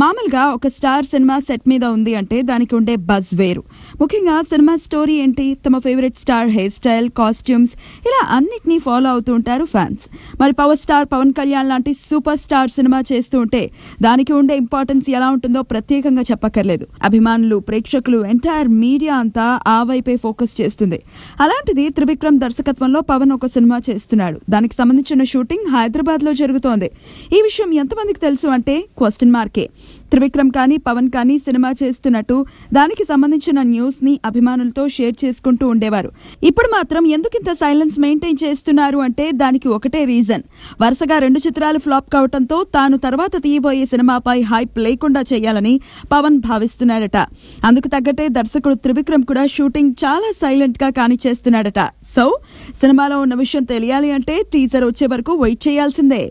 మామూలుగా ఒక star cinema set మీద ఉంది అంటే దానికి ఉండే బజ్ వేరు. ముఖ్యంగా సినిమా స్టోరీ ఏంటి, తమ favourite star hair style, costumes, ఇలా అన్నిటినీ ఫాలో అవుతూ ఉంటారు ఫ్యాన్స్. మరి పవర్ స్టార్ పవన్ కళ్యాణ్ లాంటి సూపర్ స్టార్ సినిమా చేస్తూ ఉంటే దానికి ఉండే ఇంపార్టెన్స్ ఎలా ఉంటుందో ప్రత్యేకంగా చెప్పక్కర్లేదు. అభిమానులు, ప్రేక్షకులు, ఎంటైర్ మీడియా అంతా ఆ వైపే ఫోకస్ చేస్తుంది. అలాంటిది త్రివిక్రమ్ దర్శకత్వంలో పవన్ ఒక సినిమా చేస్తున్నాడు. దానికి సంబంధించిన షూటింగ్ హైదరాబాద్ లో జరుగుతోంది. ఈ విషయం ఎంతమందికి తెలుసు అంటే క్వశ్చన్ మార్కే. త్రివిక్రమ్ కానీ పవన్ కానీ సినిమా చేస్తున్నట్టు దానికి సంబంధించిన న్యూస్ ని అభిమానులతో షేర్ చేసుకుంటూ ఉండేవారు. ఇప్పుడు మాత్రం ఎందుకింత సైలెన్స్ మెయింటైన్ చేస్తున్నారు అంటే దానికి ఒకటే రీజన్. వరుసగా 2 చిత్రాలు ఫ్లాప్ కావడంతో తాను తర్వాత తీయబోయే సినిమాపై హైప్ లేకుండా చేయాలని పవన్ భావిస్తున్నాడట. అందుకు తగ్గట్టే దర్శకుడు త్రివిక్రమ్ కూడా షూటింగ్ చాలా సైలెంట్ గా కానిచేస్తున్నాడట. సో సినిమాలో ఉన్న విషయం తెలియాలి అంటే టీజర్ వచ్చే వరకు వెయిట్ చేయాల్సిందే.